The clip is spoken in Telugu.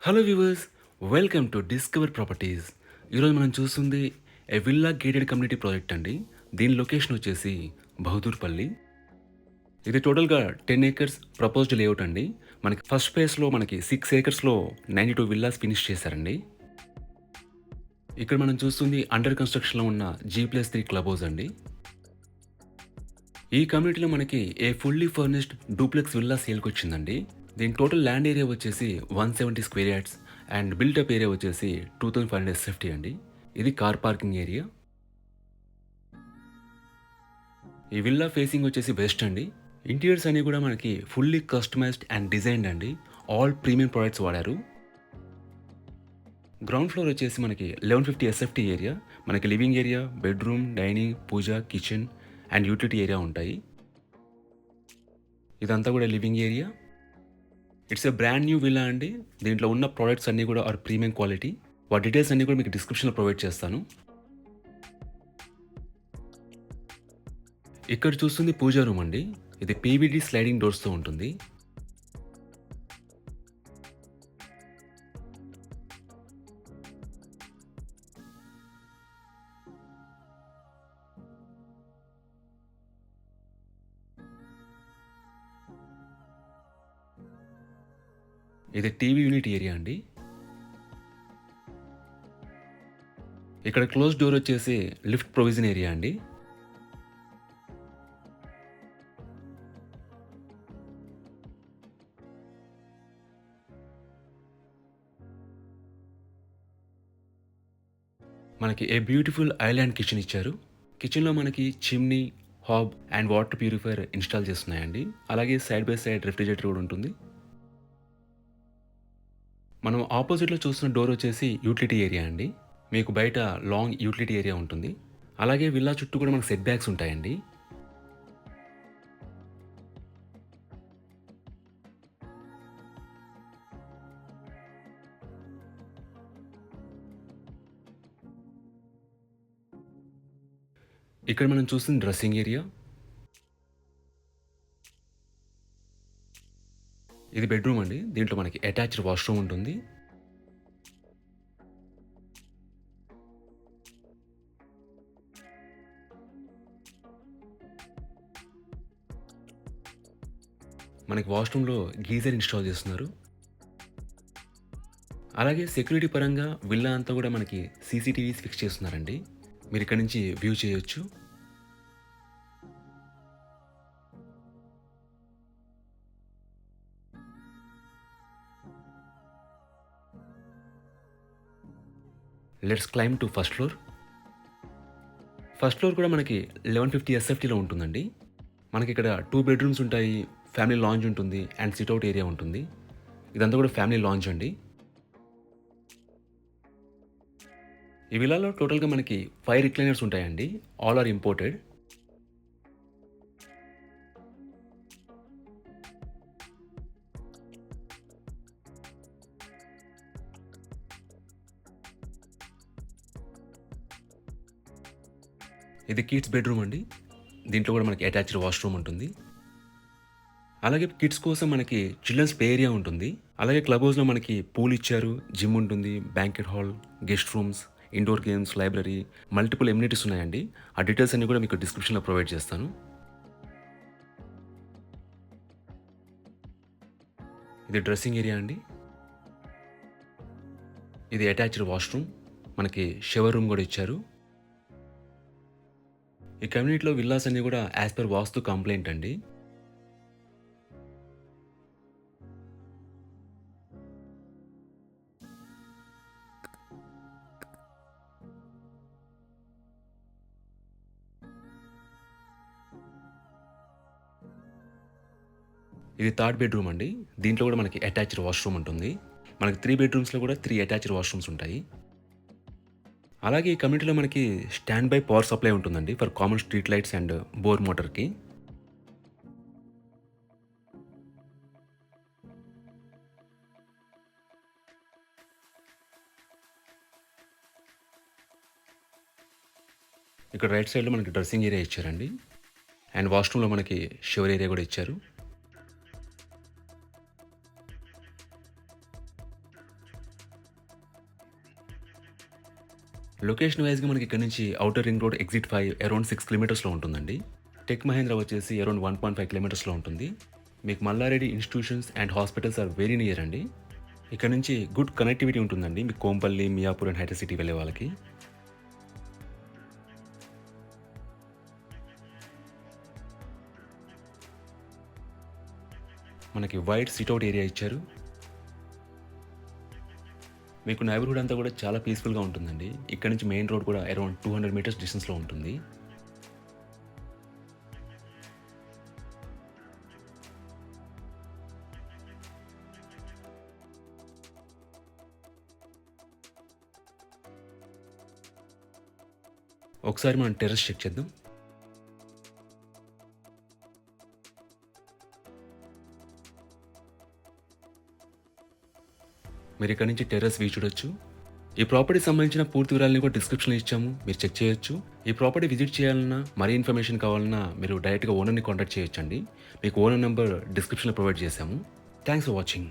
Hello viewers, welcome to discover properties. ఈరోజు మనం చూస్తుంది ఏ విల్లా గేటెడ్ కమ్యూనిటీ ప్రాజెక్ట్ అండి. దీని లొకేషన్ వచ్చేసి బహదూర్పల్లి. ఇది టోటల్గా 10 ఏకర్స్ ప్రపోజ్డ్ లేఅవుట్ అండి. మనకి ఫస్ట్ ఫేజ్లో మనకి 6 ఏకర్స్లో 92 విల్లాస్ ఫినిష్ చేశారండి. ఇక్కడ మనం చూస్తుంది అండర్ కన్స్ట్రక్షన్లో ఉన్న G+3 క్లబ్ హౌస్ అండి. ఈ కమ్యూనిటీలో మనకి a fully furnished duplex villa సేల్కి వచ్చిందండి. దీని టోటల్ ల్యాండ్ ఏరియా వచ్చేసి 170 square yards and built up area వచ్చేసి 2550 అండి. ఇది కార్ పార్కింగ్ ఏరియా. ఈ విల్లా ఫేసింగ్ వచ్చేసి వెస్ట్ అండి. ఇంటీరియర్స్ అన్ని కూడా మనకి ఫుల్లీ కస్టమైజ్డ్ అండ్ డిజైన్డ్ అండి. ఆల్ ప్రీమియం ప్రొడక్ట్స్ వాడారు. గ్రౌండ్ ఫ్లోర్ వచ్చేసి మనకి 1150 ఎస్ఎఫ్టీ ఏరియా. మనకి living area, bedroom, dining, pooja, kitchen and utility area ఉంటాయి. ఇదంతా కూడా living area. It's a brand new villa అండి. దీంట్లో ఉన్న ప్రోడక్ట్స్ అన్నీ కూడా ఆర్ ప్రీమియం క్వాలిటీ. వాటి డీటెయిల్స్ అన్నీ కూడా మీకు డిస్క్రిప్షన్లో ప్రొవైడ్ చేస్తాను. ఇక్కడ చూస్తుంది పూజా రూమ్ అండి. ఇది పీవీడీ స్లైడింగ్ డోర్స్తో ఉంటుంది. ఇది టీవీ యూనిట్ ఏరియా అండి. ఇక్కడ క్లోజ్ డోర్ వచ్చేసి లిఫ్ట్ ప్రొవిజన్ ఏరియా అండి. మనకి ఏ బ్యూటిఫుల్ ఐలాండ్ కిచెన్ ఇచ్చారు. కిచెన్లో మనకి chimney, hob and water purifier install చేస్తున్నాయండి. అలాగే సైడ్ బై సైడ్ రెఫ్రిజిరేటర్ కూడా ఉంటుంది. మనం ఆపోజిట్లో చూస్తున్న డోర్ వచ్చేసి యూటిలిటీ ఏరియా అండి. మీకు బయట లాంగ్ యూటిలిటీ ఏరియా ఉంటుంది. అలాగే విల్లా చుట్టూ కూడా మనకు సెట్ బ్యాక్స్ ఉంటాయండి. ఇక్కడ మనం చూస్తున్న డ్రెస్సింగ్ ఏరియా. ఇది బెడ్రూమ్ అండి. దీంట్లో మనకి అటాచ్డ్ వాష్రూమ్ ఉంటుంది. మనకి వాష్రూమ్లో గీజర్ ఇన్స్టాల్ చేస్తున్నారు. అలాగే సెక్యూరిటీ పరంగా విల్లా అంతా కూడా మనకి సీసీటీవీస్ ఫిక్స్ చేస్తున్నారండి. మీరు ఇక్కడ నుంచి వ్యూ చేయొచ్చు. Let's claim to first floor. First floor కూడా మనకి 1150 ఎస్ఎఫ్టీలో ఉంటుందండి. మనకి ఇక్కడ 2 బెడ్రూమ్స్ ఉంటాయి, ఫ్యామిలీ లాంజ్ ఉంటుంది అండ్ సిట్అవుట్ ఏరియా ఉంటుంది. ఇదంతా కూడా ఫ్యామిలీ లాంజ్ అండి. ఈ విల్లాలో టోటల్గా మనకి 5 రిక్లైనర్స్ ఉంటాయండి. All are imported. ఇది కిడ్స్ బెడ్రూమ్ అండి. దీంట్లో కూడా మనకి అటాచ్డ్ వాష్రూమ్ ఉంటుంది. అలాగే కిడ్స్ కోసం మనకి చిల్డ్రన్స్ ప్లే ఏరియా ఉంటుంది. అలాగే క్లబ్ హౌస్లో మనకి పూల్ ఇచ్చారు, జిమ్ ఉంటుంది, banquet hall, guest rooms, indoor games, library, multiple amenities ఉన్నాయండి. ఆ డీటెయిల్స్ అన్ని కూడా మీకు డిస్క్రిప్షన్లో ప్రొవైడ్ చేస్తాను. ఇది డ్రెస్సింగ్ ఏరియా అండి. ఇది అటాచ్డ్ వాష్రూమ్. మనకి షవర్ రూమ్ కూడా ఇచ్చారు. ఈ కమ్యూనిటీలో విల్లాస్ అన్ని కూడా యాజ్ పర్ వాస్తు కంప్లైంట్ అండి. ఇది థర్డ్ బెడ్రూమ్ అండి. దీంట్లో కూడా మనకి అటాచ్డ్ వాష్రూమ్ ఉంటుంది. మనకి 3 బెడ్రూమ్స్లో కూడా 3 అటాచ్డ్ వాష్రూమ్స్ ఉంటాయి. అలాగే ఈ కమ్యూనిటీలో మనకి స్టాండ్ బై పవర్ సప్లై ఉంటుందండి for common street lights and bore మోటార్కి. ఇక్కడ రైట్ సైడ్లో మనకి డ్రెస్సింగ్ ఏరియా ఇచ్చారండి అండ్ వాష్రూమ్లో మనకి షవర్ ఏరియా కూడా ఇచ్చారు. లొకేషన్ వైస్‌గా మనకి ఇక్కడ నుంచి outer ring road exit 5 around 6 కిలోమీటర్స్‌లో ఉంటుందండి. టెక్ మహేంద్ర వచ్చేసి అరౌండ్ 1.5 కిలోమీటర్స్‌లో ఉంటుంది. మీకు Malla Reddy institutions and hospitals are very near అండి. ఇక్కడ నుంచి గుడ్ కనెక్టివిటీ ఉంటుందండి. మీకు Kompally, Miyapur and hitech city వెళ్ళే వాళ్ళకి. మనకి వైడ్ సిట్ఔట్ ఏరియా ఇచ్చారు. మీకు నైబర్‌హుడ్ అంతా కూడా చాలా పీస్‌ఫుల్‌గా ఉంటుందండి. ఇక్కడ నుంచి మెయిన్ రోడ్ కూడా అరౌండ్ 200 మీటర్స్ డిస్టెన్స్‌లో ఉంటుంది. ఒకసారి మనం టెర్రస్ చెక్ చేద్దాం. మీరు ఇక్కడ నుంచి టెర్రస్ వ్యూ చూడొచ్చు. ఈ ప్రాపర్టీకి సంబంధించిన పూర్తి వివరాలను కూడా డిస్క్రిప్షన్‌లో ఇచ్చాము. మీరు చెక్ చేయొచ్చు. ఈ ప్రాపర్టీ విజిట్ చేయాలన్నా, మరీ ఇన్ఫర్మేషన్ కావాలన్నా మీరు డైరెక్ట్‌గా ఓనర్‌ని కాంటాక్ట్ చేయొచ్చండి. మీకు ఓనర్ నంబర్ డిస్క్రిప్షన్‌లో ప్రొవైడ్ చేశాము. Thanks for watching.